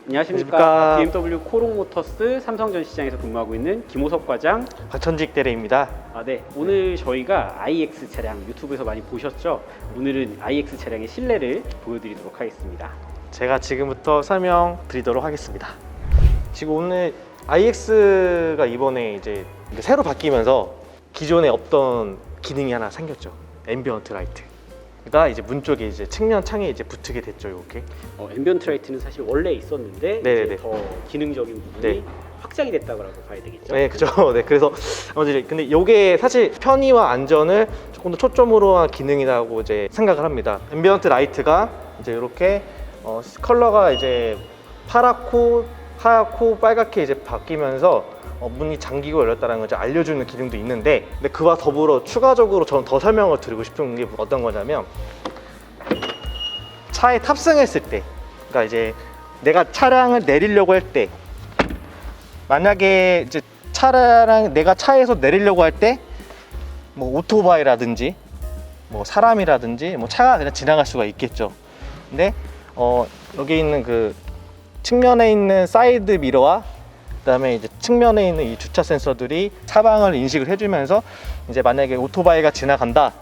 안녕하십니까. 안녕하십니까. BMW 코롱 모터스 삼성전 시장에서 근무하고 있는 김호석 과장. 박천직 대리입니다. 네. 오늘 저희가 iX 차량 유튜브에서 많이 보셨죠? 오늘은 iX 차량의 실내를 보여드리도록 하겠습니다. 제가 지금부터 설명드리도록 하겠습니다. 지금 오늘 iX가 이번에 이제 새로 바뀌면서 기존에 없던 기능이 하나 생겼죠. 앰비언트 라이트가 이제 문 쪽에 이제 측면 창에 이제 붙게 됐죠. 이렇게. 앰비언트 라이트는 사실 원래 있었는데 네네네. 이제 더 기능적인 부분이 네. 확장이 됐다고 봐야 되겠죠? 네, 그죠. 네, 그래서 근데 이게 사실 편의와 안전을 조금 더 초점으로 한 기능이라고 이제 생각을 합니다. 앰비언트 라이트가 이제 이렇게 컬러가 이제 파랗고 하얗고 빨갛게 이제 바뀌면서 문이 잠기고 열렸다는 걸 이제 알려주는 기능도 있는데, 근데 그와 더불어 추가적으로 저는 더 설명을 드리고 싶은 게 어떤 거냐면, 차에 탑승했을 때, 그러니까 이제 내가 차량을 내리려고 할 때, 만약에 이제 내가 차에서 내리려고 할 때 뭐 오토바이라든지 뭐 사람이라든지 뭐 차가 그냥 지나갈 수가 있겠죠. 근데 여기 있는 그 측면에 있는 사이드 미러와 그다음에 이제 측면에 있는 이 주차 센서들이 사방을 인식을 해주면서 이제 만약에 오토바이가 지나간다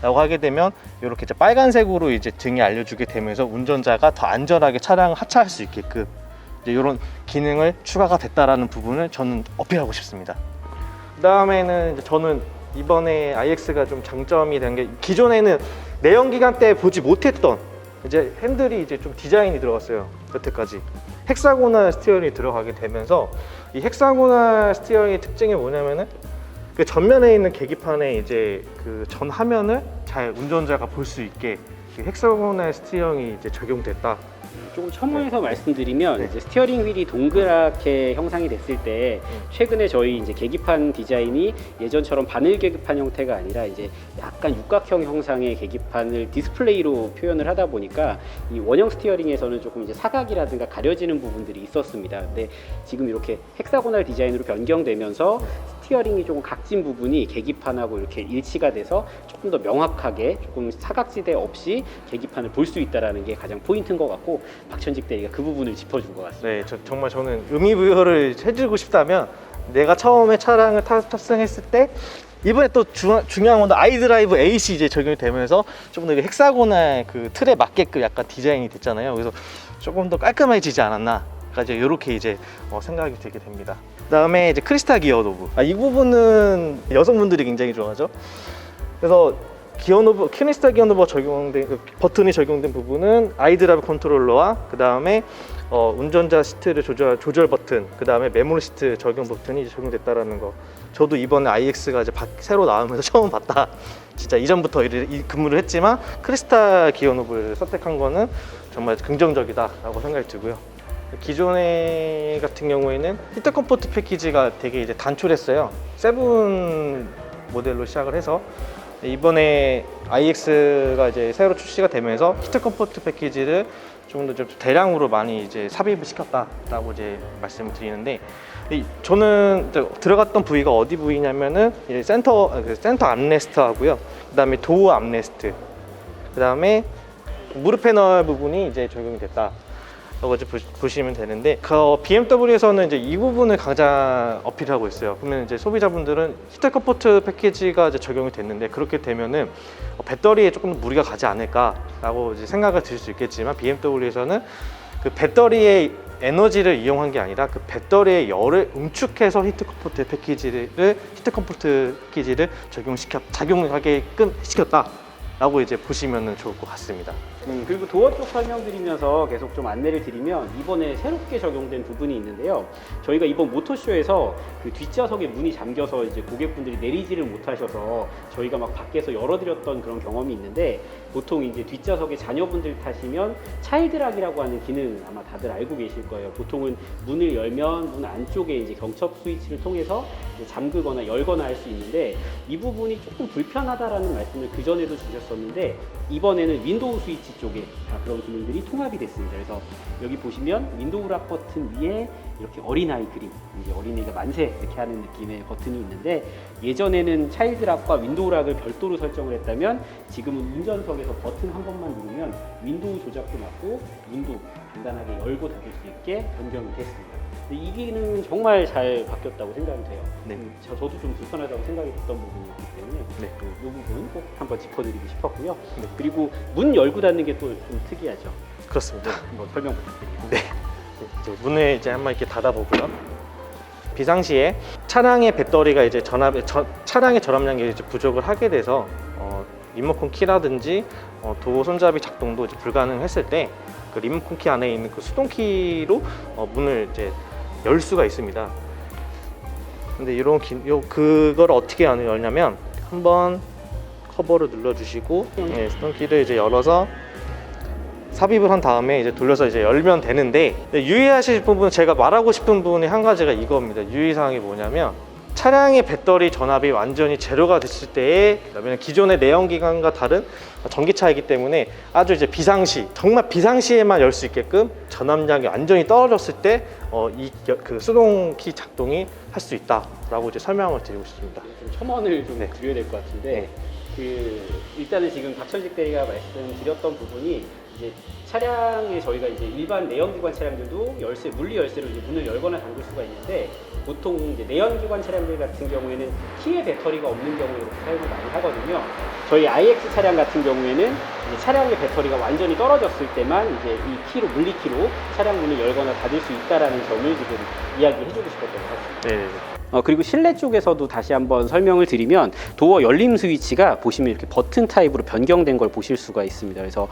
라고 하게 되면 이렇게 이제 빨간색으로 이제 등이 알려주게 되면서 운전자가 더 안전하게 차량을 하차할 수 있게끔 이제 이런 기능을 추가가 됐다라는 부분을 저는 어필하고 싶습니다. 그 다음에는 저는 이번에 iX가 좀 장점이 된 게, 기존에는 내연기관 때 보지 못했던 이제 핸들이 이제 좀 디자인이 들어갔어요. 여태까지 헥사고널 스티어링이 들어가게 되면서, 이 헥사고널 스티어링의 특징이 뭐냐면은 그 전면에 있는 계기판에 이제 그 전 화면을 잘 운전자가 볼 수 있게 헥사고널 스티어링이 이제 적용됐다. 조금 첨언해서 말씀드리면, 네. 이제 스티어링 휠이 동그랗게 형상이 됐을 때 최근에 저희 이제 계기판 디자인이 예전처럼 바늘 계기판 형태가 아니라 이제 약간 육각형 형상의 계기판을 디스플레이로 표현을 하다 보니까 이 원형 스티어링에서는 조금 이제 사각이라든가 가려지는 부분들이 있었습니다. 근데 지금 이렇게 헥사고널 디자인으로 변경되면서 스티어링이 조금 각진 부분이 계기판하고 이렇게 일치가 돼서 조금 더 명확하게 조금 사각지대 없이 계기판을 볼 수 있다는 게 가장 포인트인 것 같고, 박천직 대리가 그 부분을 짚어준 것 같습니다. 네, 정말 저는 의미부여를 해주고 싶다면, 내가 처음에 차량을 탑승했을 때 이번에 또 중요한 건 아이드라이브 AC 이제 적용이 되면서 조금 더 헥사고널 그 틀에 맞게끔 약간 디자인이 됐잖아요. 그래서 조금 더 깔끔해지지 않았나. 이제 이렇게 이제 생각이 들게 됩니다. 그다음에 이제 크리스탈 기어 노브. 이 부분은 여성분들이 굉장히 좋아하죠. 그래서 크리스탈 기어 노브가 적용된 그 버튼이 적용된 부분은 아이드라이브 컨트롤러와 그 다음에 운전자 시트를 조절 버튼, 그 다음에 메모리 시트 적용 버튼이 적용됐다라는 거. 저도 이번에 iX가 이제 새로 나오면서 처음 봤다. 진짜 이전부터 근무를 했지만 크리스탈 기어 노브를 선택한 거는 정말 긍정적이다라고 생각이 들고요. 기존에 같은 경우에는 히트 컴포트 패키지가 되게 이제 단촐했어요. 7 모델로 시작을 해서, 이번에 iX가 이제 새로 출시가 되면서 히트 컴포트 패키지를 좀 더 좀 대량으로 많이 이제 삽입을 시켰다라고 이제 말씀을 드리는데, 저는 들어갔던 부위가 어디 부위냐면은 이제 센터 암레스트 하고요. 그다음에 도어 암레스트, 그다음에 무릎 패널 부분이 이제 적용이 됐다. 라고 이제 보시면 되는데, BMW에서는 이제 이 부분을 가장 어필하고 있어요. 그러면 이제 소비자분들은 히트 컴포트 패키지가 이제 적용이 됐는데, 그렇게 되면은 배터리에 조금 무리가 가지 않을까라고 이제 생각을 드실 수 있겠지만, BMW에서는 그 배터리의 에너지를 이용한 게 아니라 그 배터리의 열을 응축해서 히트 컴포트 패키지를 작용하게끔 시켰다라고 이제 보시면 좋을 것 같습니다. 그리고 도어 쪽 설명드리면서 계속 좀 안내를 드리면, 이번에 새롭게 적용된 부분이 있는데요. 저희가 이번 모터쇼에서 그 뒷좌석에 문이 잠겨서 이제 고객분들이 내리지를 못하셔서 저희가 막 밖에서 열어드렸던 그런 경험이 있는데, 보통 이제 뒷좌석에 자녀분들 타시면 차일드락이라고 하는 기능 아마 다들 알고 계실 거예요. 보통은 문을 열면 문 안쪽에 이제 경첩 스위치를 통해서 이제 잠그거나 열거나 할 수 있는데, 이 부분이 조금 불편하다라는 말씀을 그 전에도 주셨었는데, 이번에는 윈도우 스위치 IX 쪽에 다 그런 기능들이 통합이 됐습니다. 그래서 여기 보시면 윈도우 락 버튼 위에 이렇게 어린아이 그림, 이제 어린이가 만세 이렇게 하는 느낌의 버튼이 있는데, 예전에는 차일드 락과 윈도우 락을 별도로 설정을 했다면 지금은 운전석에서 버튼 한 번만 누르면 윈도우 조작도 맞고 문도 간단하게 열고 닫을 수 있게 변경이 됐습니다. 근데 이 기능은 정말 잘 바뀌었다고 생각이 돼요. 네. 저도 좀 불편하다고 생각이 됐던 부분이기 때문에 네. 이 부분 꼭 한번 짚어드리고 싶었고요. 네. 그리고 문 열고 닫는 게 또 좀 특이하죠. 그렇습니다. 한번 설명 부탁드립니다. 네. 이제 문을 이제 한번 이렇게 닫아보고요. 비상시에 차량의 배터리가 이제 차량의 전압량이 이제 부족을 하게 돼서 리모컨 키라든지 도어 손잡이 작동도 이제 불가능했을 때 그 리모컨 키 안에 있는 그 수동 키로 문을 이제 열 수가 있습니다. 근데 이런 그걸 어떻게 열냐면 한번 커버를 눌러주시고 네, 수동 키를 이제 열어서 삽입을 한 다음에 이제 돌려서 이제 열면 되는데, 유의하실 부분, 제가 말하고 싶은 부분이 한 가지가 이겁니다. 유의사항이 뭐냐면 차량의 배터리 전압이 완전히 제로가 됐을 때에, 그다음에 기존의 내연기관과 다른 전기차이기 때문에 아주 이제 비상시, 정말 비상시에만 열 수 있게끔 전압량이 완전히 떨어졌을 때 그 수동키 작동이 할 수 있다라고 이제 설명을 드리고 싶습니다. 좀 첨언을 좀 네. 드려야 될 것 같은데, 네. 일단은 지금 박천식 대리가 말씀드렸던 부분이, 이제 차량에 저희가 이제 일반 내연기관 차량들도 물리 열쇠로 이제 문을 열거나 잠글 수가 있는데, 보통 이제 내연기관 차량들 같은 경우에는 키에 배터리가 없는 경우에 이렇게 사용을 많이 하거든요. 저희 IX 차량 같은 경우에는 이제 차량의 배터리가 완전히 떨어졌을 때만 이제 이 키로, 물리키로 차량 문을 열거나 닫을 수 있다라는 점을 지금 이야기해주고 싶었던 것 같습니다. 네. 그리고 실내 쪽에서도 다시 한번 설명을 드리면, 도어 열림 스위치가 보시면 이렇게 버튼 타입으로 변경된 걸 보실 수가 있습니다. 그래서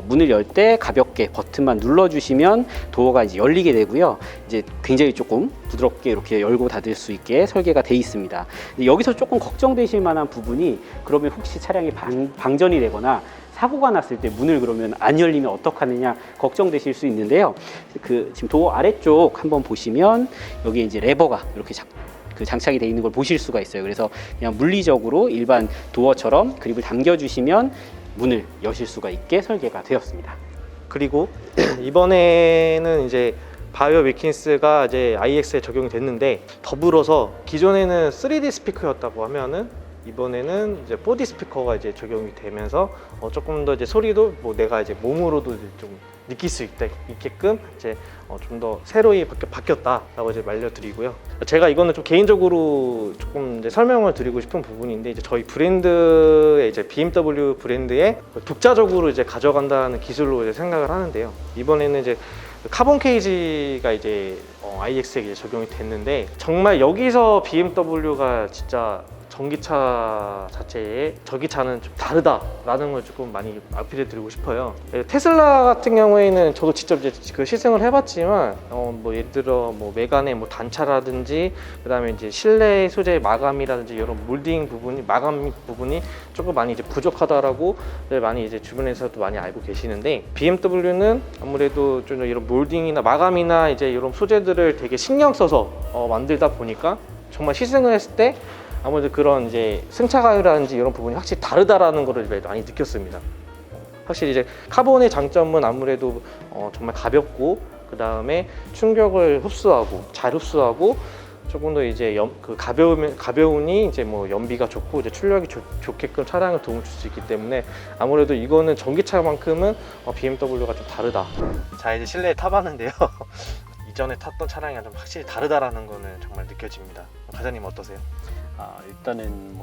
문을 열 때 가볍게 버튼만 눌러주시면 도어가 이제 열리게 되고요. 이제 굉장히 조금 부드럽게 이렇게 열고 닫을 수 있게 설계가 돼 있습니다. 여기서 조금 걱정되실 만한 부분이, 그러면 혹시 차량이 방전이 되거나 사고가 났을 때 문을 그러면 안 열리면 어떡하느냐 걱정되실 수 있는데요. 지금 도어 아래쪽 한번 보시면 여기에 이제 레버가 이렇게 장착이 되어 있는 걸 보실 수가 있어요. 그래서 그냥 물리적으로 일반 도어처럼 그립을 당겨주시면 문을 여실 수가 있게 설계가 되었습니다. 그리고 이번에는 이제 바이오 위킨스가 이제 IX에 적용이 됐는데, 더불어서 기존에는 3D 스피커였다고 하면은 이번에는 이제 4D 스피커가 이제 적용이 되면서 조금 더 이제 소리도 내가 이제 몸으로도 좀 느낄 수 있게끔 이제 좀 더 새로이 바뀌었다라고 이제 알려드리고요. 제가 이거는 좀 개인적으로 조금 이제 설명을 드리고 싶은 부분인데, 이제 저희 브랜드의 이제 BMW 브랜드에 독자적으로 이제 가져간다는 기술로 이제 생각을 하는데요. 이번에는 이제 카본 케이지가 이제 IX에 이제 적용이 됐는데, 정말 여기서 BMW가 진짜 전기차 자체에 전기차는 좀 다르다라는 걸 조금 많이 아필해 드리고 싶어요. 테슬라 같은 경우에는 저도 직접 이제 그 시승을 해봤지만 예를 들어 외관의 단차라든지, 그다음에 이제 실내 소재 마감이라든지 이런 몰딩 부분이, 마감 부분이 조금 많이 이제 부족하다라고 많이 이제 주변에서도 많이 알고 계시는데, BMW는 아무래도 좀 이런 몰딩이나 마감이나 이제 이런 소재들을 되게 신경 써서 만들다 보니까 정말 시승을 했을 때 아무래도 그런 이제 승차감이라든지 이런 부분이 확실히 다르다라는 것을 많이 느꼈습니다. 확실히 이제 카본의 장점은 아무래도 정말 가볍고, 그 다음에 충격을 잘 흡수하고, 조금 더 이제 가벼우니 이제 연비가 좋고 이제 출력이 좋게끔 차량을 도움을 줄 수 있기 때문에, 아무래도 이거는 전기차만큼은 BMW가 좀 다르다. 자, 이제 실내에 타봤는데요. 이전에 탔던 차량이랑 좀 확실히 다르다라는 거는 정말 느껴집니다. 과장님 어떠세요? 일단은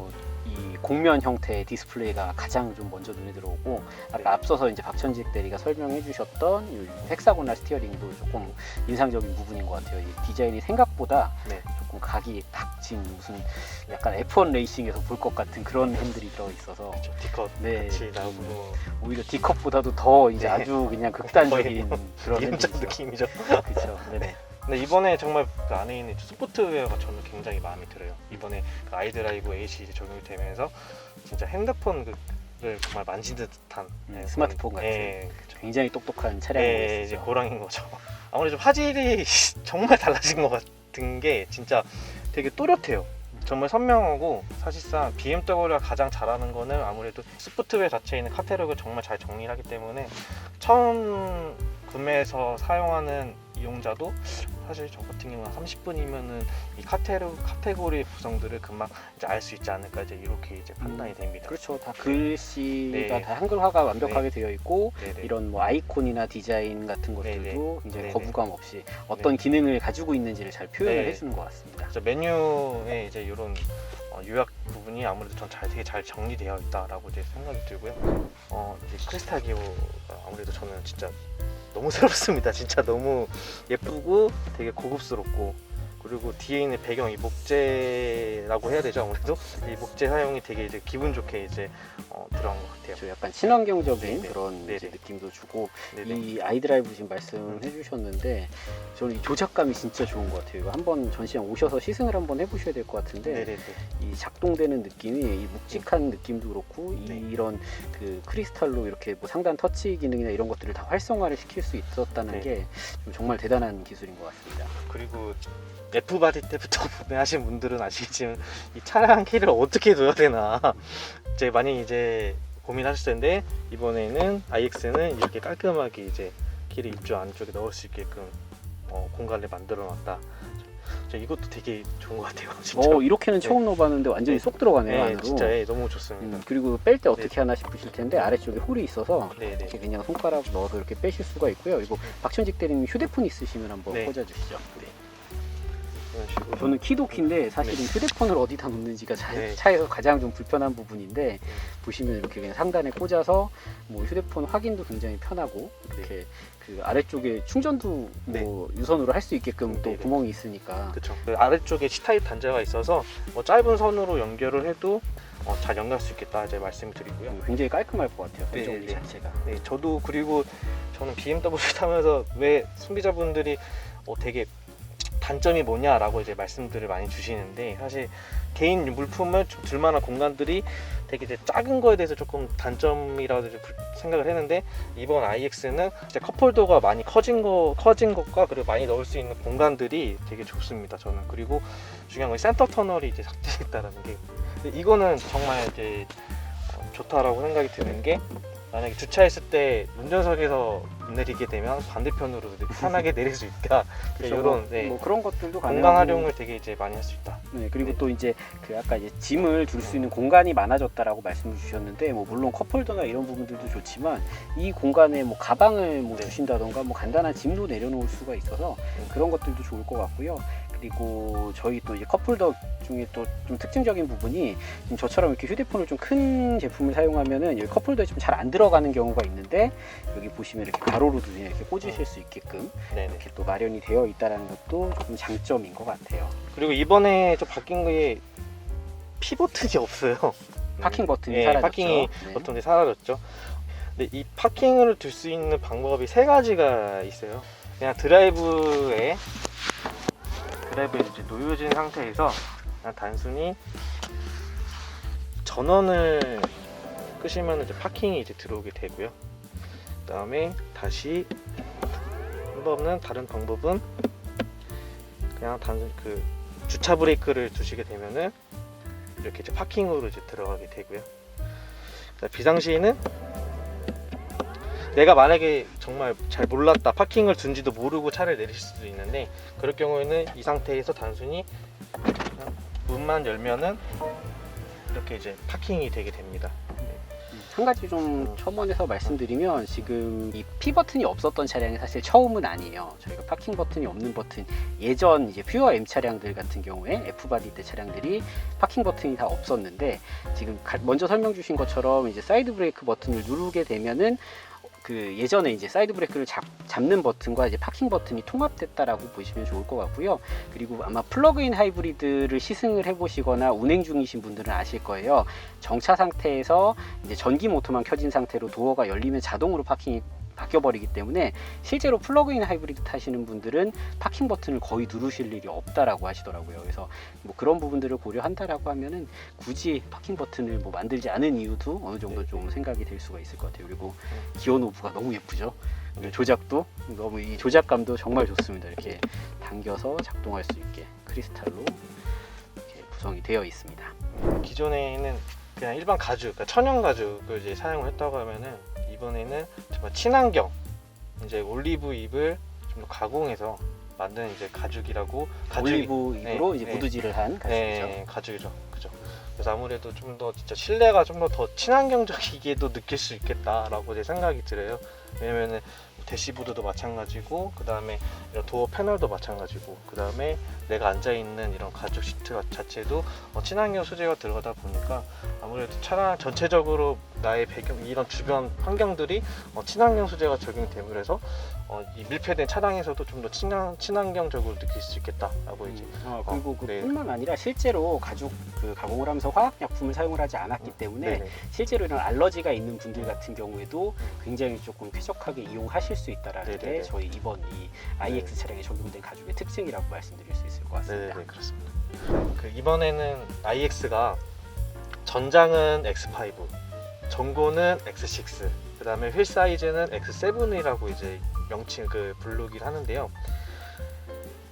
이 곡면 형태의 디스플레이가 가장 좀 먼저 눈에 들어오고, 아까 앞서서 이제 박천직 대리가 설명해 주셨던 이 헥사고널 스티어링도 조금 인상적인 부분인 것 같아요. 이 디자인이 생각보다 조금 각이 딱 진 무슨 약간 F1 레이싱에서 볼 것 같은 그런 핸들이 들어 있어서, 그렇죠. D컷 네, 같이 나오고 오히려 D컵보다도 더 이제 아주 그냥 극단적인 그런 이음적 핸들이죠. 느낌이죠. 그렇죠. 네네. 근데 이번에 정말 그 안에 있는 소프트웨어가 저는 굉장히 마음에 들어요. 이번에 그 아이드라이브 AC 적용이 되면서 진짜 핸드폰을 정말 만지는 듯한 스마트폰 같은 굉장히 똑똑한 차량이 네, 이제 고랑인 거죠. 아무래도 좀 화질이 정말 달라진 것 같은 게, 진짜 되게 또렷해요. 정말 선명하고 사실상 BMW가 가장 잘하는 거는 아무래도 소프트웨어 자체에 있는 카탈로그를 정말 잘 정리를 하기 때문에 처음 구매해서 사용하는 이용자도 사실 저 같은 경우는 30분이면은 이 카테고리 구성들을 금방 이제 알 수 있지 않을까 이제 이렇게 이제 판단이 됩니다. 그렇죠. 다 글씨가 네. 다 한글화가 완벽하게 되어 있고 네네. 이런 뭐 아이콘이나 디자인 같은 것들도 네네. 굉장히 네네. 거부감 없이 어떤 기능을 가지고 있는지를 잘 표현을 네. 해주는 것 같습니다. 그래서 메뉴에 이제 이런 요약 부분이 아무래도 전 되게 잘 정리되어 있다라고 이제 생각이 들고요. 이제 크리스탈 기어가 아무래도 저는 진짜 너무 새롭습니다. 진짜 너무 예쁘고 되게 고급스럽고, 그리고 뒤에 있는 배경 이 목재라고 해야 되죠. 아무래도 이 목재 사용이 되게 이제 기분 좋게 이제 들어간 것 같아요. 저 약간 친환경적인 네네. 그런 네네. 이제 느낌도 주고 네네. 이 아이드라이브 지금 말씀해 주셨는데 저는 이 조작감이 진짜 좋은 것 같아요. 이거 한번 전시장 오셔서 시승을 한번 해보셔야 될 것 같은데 네네네. 이 작동되는 느낌이 이 묵직한 느낌도 그렇고 네. 이런 그 크리스탈로 이렇게 뭐 상단 터치 기능이나 이런 것들을 다 활성화를 시킬 수 있었다는 네. 게 좀 정말 대단한 기술인 것 같습니다. 그리고 F바디 때부터 구매하신 분들은 아시겠지만 이 차량 키를 어떻게 둬야 되나 이제 많이 이제 고민하실 텐데, 이번에는 iX는 이렇게 깔끔하게 이제 키를 입주 안쪽에 넣을 수 있게끔 공간을 만들어 놨다. 이것도 되게 좋은 것 같아요. 진짜. 이렇게는 처음 넣어봤는데 완전히 네. 쏙 들어가네요. 네, 안으로. 진짜 너무 좋습니다. 그리고 뺄 때 어떻게 네. 하나 싶으실 텐데 아래쪽에 홀이 있어서 네네. 이렇게 그냥 손가락 넣어서 이렇게 빼실 수가 있고요. 그리고 박천직 대리님 휴대폰 있으시면 한번 네. 꽂아주시죠. 네. 이런 식으로. 저는 키도 키인데 사실은 휴대폰을 어디다 놓는지가 네. 차에서 가장 좀 불편한 부분인데 보시면 이렇게 그냥 상단에 꽂아서 뭐 휴대폰 확인도 굉장히 편하고 이렇게 그 아래쪽에 충전도 뭐 유선으로 할 수 있게끔 또 네네. 구멍이 있으니까 그쵸. 그 아래쪽에 C타입 단자가 있어서 짧은 선으로 연결을 해도 잘 연결할 수 있겠다 이제 말씀드리고요. 굉장히 깔끔할 것 같아요. 그 정리 네. 자체가. 네, 저도 그리고 저는 BMW 타면서 왜 소비자분들이 되게 단점이 뭐냐라고 이제 말씀들을 많이 주시는데, 사실 개인 물품을 좀 둘만한 공간들이 되게 이제 작은 거에 대해서 조금 단점이라고 생각을 했는데, 이번 iX는 진짜 컵홀더가 많이 커진 것과 그리고 많이 넣을 수 있는 공간들이 되게 좋습니다. 저는. 그리고 중요한 건 센터 터널이 이제 삭제됐다라는 게, 근데 이거는 정말 이제 좋다라고 생각이 드는 게, 만약에 주차했을 때 운전석에서 내리게 되면 반대편으로 편하게 내릴 수 있다. 이런 뭐 그런 것들도 공간 가능하고. 활용을 되게 이제 많이 할 수 있다. 네, 그리고 네. 또 이제 그 아까 이제 짐을 둘 수 있는 공간이 많아졌다라고 말씀을 주셨는데, 뭐 물론 컵홀더나 이런 부분들도 좋지만 이 공간에 뭐 가방을 뭐 네. 두신다던가 뭐 간단한 짐도 내려놓을 수가 있어서 그런 것들도 좋을 것 같고요. 그리고 저희 또 이제 컵홀더 중에 또 좀 특징적인 부분이 지금 저처럼 이렇게 휴대폰을 좀 큰 제품을 사용하면은 여기 컵홀더에 좀 잘 안 들어가는 경우가 있는데, 여기 보시면 이렇게 가로로도 그냥 이렇게 꽂으실 수 있게끔 네네. 이렇게 또 마련이 되어 있다는 것도 조금 장점인 것 같아요. 그리고 이번에 좀 바뀐 게 P 버튼이 없어요. 파킹 버튼이 네, 사라졌죠. 파킹 네. 버튼이 사라졌죠. 근데 이 파킹을 둘 수 있는 방법이 세 가지가 있어요. 그냥 드라이브에 이제 놓여진 상태에서 그냥 단순히 전원을 끄시면 이제 파킹이 이제 들어오게 되고요. 그다음에 다시 다른 방법은 그냥 단순히 그 주차 브레이크를 두시게 되면은 이렇게 이제 파킹으로 이제 들어가게 되고요. 비상시에는 내가 만약에 정말 잘 몰랐다, 파킹을 둔지도 모르고 차를 내리실 수도 있는데, 그럴 경우에는 이 상태에서 단순히 그냥 문만 열면은 이렇게 이제 파킹이 되게 됩니다. 한 가지 좀 첨언해서 말씀드리면, 지금 이 P 버튼이 없었던 차량이 사실 처음은 아니에요. 저희가 파킹 버튼이 없는 버튼, 예전 이제 퓨어 M 차량들 같은 경우에 F바디 때 차량들이 파킹 버튼이 다 없었는데, 지금 먼저 설명 주신 것처럼 이제 사이드 브레이크 버튼을 누르게 되면은 그 예전에 이제 사이드 브레이크를 잡는 버튼과 이제 파킹 버튼이 통합됐다라고 보시면 좋을 것 같고요. 그리고 아마 플러그인 하이브리드를 시승을 해보시거나 운행 중이신 분들은 아실 거예요. 정차 상태에서 이제 전기 모터만 켜진 상태로 도어가 열리면 자동으로 파킹이 바뀌어버리기 때문에 실제로 플러그인 하이브리드 타시는 분들은 파킹 버튼을 거의 누르실 일이 없다라고 하시더라고요. 그래서 뭐 그런 부분들을 고려한다라고 하면은 굳이 파킹 버튼을 뭐 만들지 않은 이유도 어느 정도 좀 생각이 될 수가 있을 것 같아요. 그리고 기어 노브가 너무 예쁘죠. 조작도 너무, 이 조작감도 정말 좋습니다. 이렇게 당겨서 작동할 수 있게 크리스탈로 이렇게 구성이 되어 있습니다. 기존에는 그냥 일반 가죽, 그러니까 천연 가죽을 이제 사용을 했다고 하면은 이번에는 정말 친환경 이제 올리브 잎을 좀 더 가공해서 만든 이제 가죽이라고 올리브 잎으로 네, 이제 네. 무드질을 한 가죽이죠. 네, 가죽이죠. 그죠. 그래서 아무래도 좀 더 진짜 실내가 좀 더 친환경적이게도 느낄 수 있겠다라고 제 생각이 들어요. 왜냐면은 대시보드도 마찬가지고, 그 다음에 이런 도어 패널도 마찬가지고, 그 다음에 내가 앉아 있는 이런 가죽 시트 자체도 친환경 소재가 들어가다 보니까 아무래도 차량 전체적으로 나의 배경 이런 주변 환경들이 친환경 소재가 적용이 되면서 이 밀폐된 차량에서도 좀 더 친환경적으로 느낄 수 있겠다라고 이제 그리고 네. 그뿐만 아니라 실제로 가죽 그 가공을 하면서 화학약품을 사용을 하지 않았기 때문에 네네. 실제로 이런 알러지가 있는 분들 같은 경우에도 굉장히 조금 쾌적하게 이용하실 수 있다라는 게 네네네. 저희 이번 이 IX 차량에 적용된 가죽의 특징이라고 말씀드릴 수 있을 것 같습니다. 네네, 그렇습니다. 그 이번에는 IX가 전장은 X5, 전고는 X6, 그 다음에 휠 사이즈는 X7이라고 이제 명칭 부르긴 하는데요.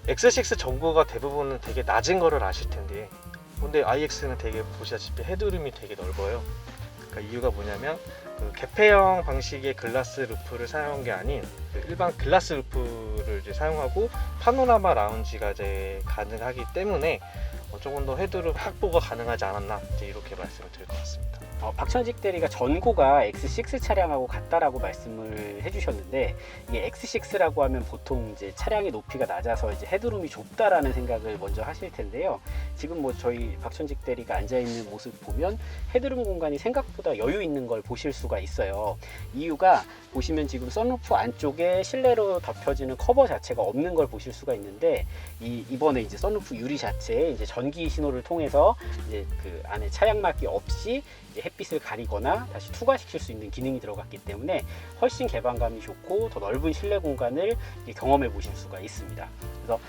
X6 전고가 대부분은 되게 낮은 거를 아실 텐데, 근데 IX는 되게 보시다시피 헤드룸이 되게 넓어요. 그러니까 이유가 뭐냐면 그 개폐형 방식의 글라스 루프를 사용한 게 아닌 일반 글라스 루프를 이제 사용하고 파노라마 라운지가 이제 가능하기 때문에 조금 더 헤드룸 확보가 가능하지 않았나 이제 이렇게 말씀을 드릴 것 같습니다. 박천직 대리가 전고가 X6 차량하고 같다라고 말씀을 해주셨는데, 이게 X6라고 하면 보통 이제 차량의 높이가 낮아서 이제 헤드룸이 좁다라는 생각을 먼저 하실 텐데요. 지금 뭐 저희 박천직 대리가 앉아 있는 모습 보면 헤드룸 공간이 생각보다 여유 있는 걸 보실 수가 있어요. 이유가 보시면 지금 썬루프 안쪽에 실내로 덮여지는 커버 자체가 없는 걸 보실 수가 있는데, 이번에 이제 썬루프 유리 자체에 이제 전기 신호를 통해서 이제 그 안에 차량 막기 없이 이제 햇빛을 가리거나 다시 투과시킬 수 있는 기능이 들어갔기 때문에 훨씬 개방감이 좋고 더 넓은 실내 공간을 경험해 보실 수가 있습니다. 그래서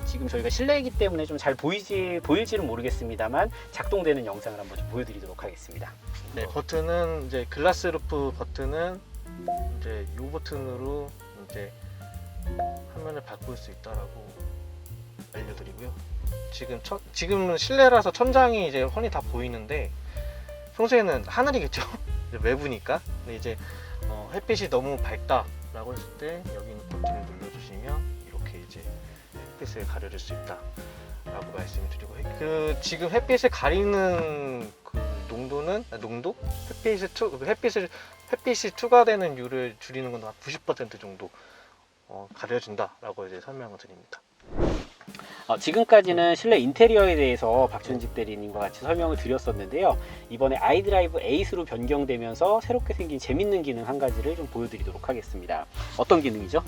지금 저희가 실내이기 때문에 좀 잘 보일지는 모르겠습니다만 작동되는 영상을 한번 좀 보여드리도록 하겠습니다. 네, 버튼은 이제 글라스 루프 버튼은 이제 이 버튼으로 이제 화면을 바꿀 수 있다라고 알려드리고요. 지금은 실내라서 천장이 이제 훤히 다 보이는데 평소에는 하늘이겠죠. 외부니까. 근데 이제 햇빛이 너무 밝다라고 했을 때 여기 있는 버튼을 눌러주시면 이렇게 이제 햇빛을 가려줄 수 있다라고 말씀을 드리고, 지금 햇빛을 가리는 그 농도는 햇빛이 투과되는 율을 줄이는 건 한 90% 정도 가려진다라고 이제 설명을 드립니다. 지금까지는 실내 인테리어에 대해서 박천직 대리님과 같이 설명을 드렸었는데요. 이번에 아이드라이브 8으로 변경되면서 새롭게 생긴 재밌는 기능 한 가지를 좀 보여드리도록 하겠습니다. 어떤 기능이죠?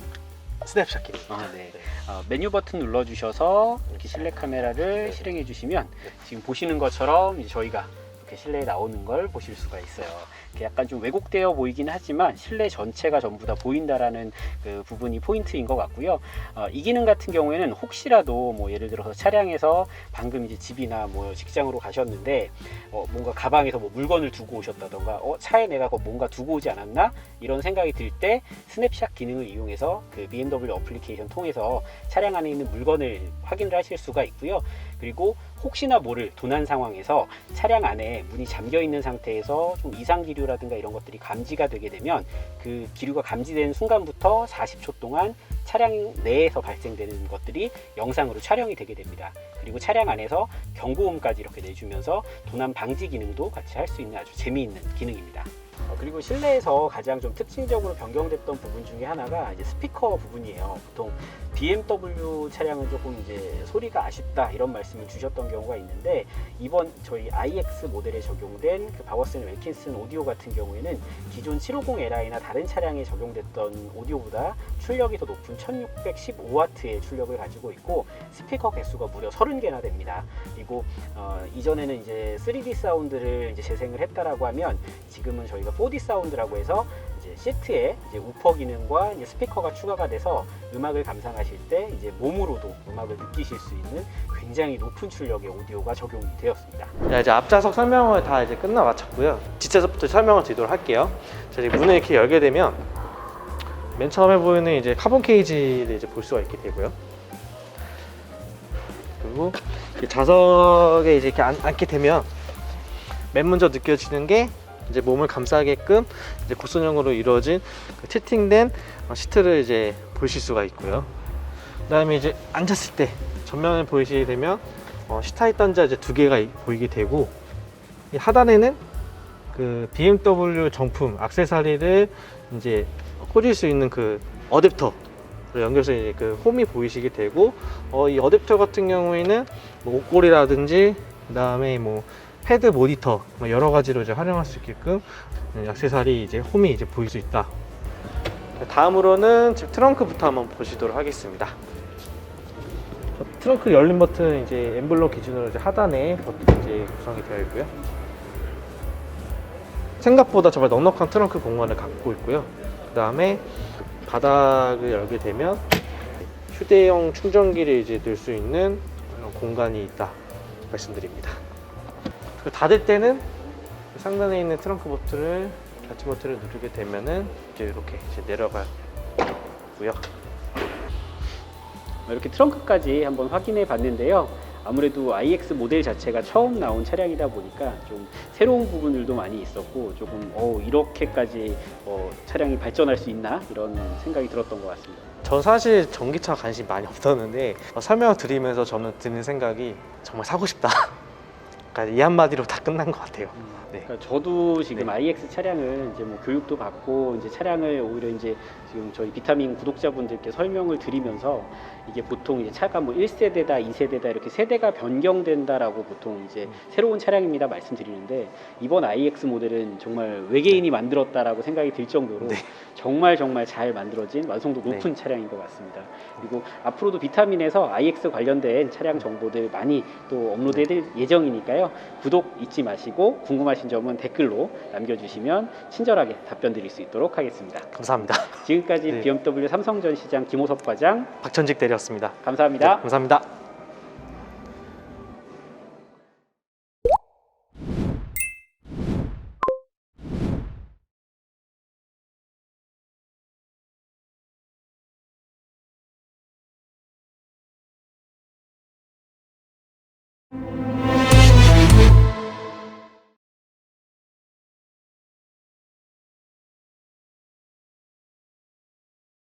스냅샷 기능. 네. 네. 메뉴 버튼 눌러주셔서 이렇게 실내 카메라를 실행해 주시면 지금 보시는 것처럼 이제 저희가 이렇게 실내에 나오는 걸 보실 수가 있어요. 약간 좀 왜곡되어 보이긴 하지만 실내 전체가 전부 다 보인다라는 그 부분이 포인트인 것 같고요. 이 기능 같은 경우에는 혹시라도 뭐 예를 들어서 차량에서 방금 이제 집이나 뭐 직장으로 가셨는데 뭔가 가방에서 뭐 물건을 두고 오셨다던가 차에 내가 뭔가 두고 오지 않았나 이런 생각이 들 때 스냅샷 기능을 이용해서 그 BMW 어플리케이션 통해서 차량 안에 있는 물건을 확인을 하실 수가 있고요. 그리고 혹시나 모를 도난 상황에서 차량 안에 문이 잠겨 있는 상태에서 좀 이상 기류라든가 이런 것들이 감지가 되게 되면 그 기류가 감지되는 순간부터 40초 동안 차량 내에서 발생되는 것들이 영상으로 촬영이 되게 됩니다. 그리고 차량 안에서 경고음까지 이렇게 내주면서 도난 방지 기능도 같이 할 수 있는 아주 재미있는 기능입니다. 그리고 실내에서 가장 좀 특징적으로 변경됐던 부분 중에 하나가 이제 스피커 부분이에요. 보통 BMW 차량은 조금 이제 소리가 아쉽다 이런 말씀을 주셨던 경우가 있는데, 이번 저희 iX 모델에 적용된 그 바워슨 웰킨슨 오디오 같은 경우에는 기존 750Li나 다른 차량에 적용됐던 오디오보다 출력이 더 높은 1615W의 출력을 가지고 있고 스피커 개수가 무려 30개나 됩니다. 그리고 이전에는 이제 3D 사운드를 이제 재생을 했다라고 하면 지금은 저희가 4D 사운드라고 해서 이제 시트에 이제 우퍼 기능과 이제 스피커가 추가가 돼서 음악을 감상하실 때 이제 몸으로도 음악을 느끼실 수 있는 굉장히 높은 출력의 오디오가 적용이 되었습니다. 자, 이제 앞좌석 설명을 다 이제 끝나 마쳤고요. 뒷좌석부터 설명을 드리도록 할게요. 자, 이제 문을 이렇게 열게 되면 맨 처음에 보이는 이제 카본 케이지를 이제 볼 수가 있게 되고요. 그리고 이렇게 좌석에 이제 이렇게 앉게 되면 맨 먼저 느껴지는 게 이제 몸을 감싸게끔 이제 곡선형으로 이루어진 그 틸팅된 시트를 이제 보실 수가 있고요. 그다음에 이제 앉았을 때 전면을 보이시게 되면 시타입 단자 이제 두 개가 보이게 되고, 이 하단에는 그 BMW 정품 액세서리를 이제 꽂을 수 있는 그 어댑터 연결해서 이제 그 홈이 보이시게 되고, 이 어댑터 같은 경우에는 뭐 옷걸이라든지 그다음에 뭐 패드 모니터 뭐 여러 가지로 이제 활용할 수 있게끔 액세서리 이제 홈이 이제 보일 수 있다. 다음으로는 지금 트렁크부터 한번 보시도록 하겠습니다. 트렁크 열림 버튼 이제 엠블럼 기준으로 이제 하단에 버튼 이제 구성이 되어 있고요. 생각보다 정말 넉넉한 트렁크 공간을 갖고 있고요. 그 다음에 바닥을 열게 되면 휴대용 충전기를 이제 넣을 수 있는 그런 공간이 있다 말씀드립니다. 그리고 닫을 때는 상단에 있는 트렁크 버튼을 닫힘 버튼을 누르게 되면은 이제 이렇게 이제 내려가고요. 이렇게 트렁크까지 한번 확인해 봤는데요. 아무래도 iX 모델 자체가 처음 나온 차량이다 보니까 좀 새로운 부분들도 많이 있었고, 조금 이렇게까지 차량이 발전할 수 있나 이런 생각이 들었던 것 같습니다. 전 사실 전기차 관심 많이 없었는데 설명을 드리면서 저는 드는 생각이 정말 사고 싶다. 그러니까 이 한마디로 다 끝난 것 같아요. 네. 그러니까 저도 지금 네. iX 차량을 이제 뭐 교육도 받고 이제 차량을 오히려 이제 지금 저희 비타민 구독자분들께 설명을 드리면서, 이게 보통 이제 차가 뭐 1세대다, 2세대다 이렇게 세대가 변경된다라고 보통 이제 새로운 차량입니다 말씀드리는데, 이번 iX 모델은 정말 외계인이 만들었다라고 생각이 들 정도로 네. 정말 잘 만들어진 완성도 높은 차량인 것 같습니다. 그리고 앞으로도 비타민에서 iX 관련된 차량 정보들 많이 또 업로드해드릴 예정이니까요. 구독 잊지 마시고 궁금하신 점은 댓글로 남겨주시면 친절하게 답변 드릴 수 있도록 하겠습니다. 감사합니다. 지금까지 네. BMW 삼성전시장 김호섭 과장, 박천직 대리였습니다. 감사합니다. 네, 감사합니다.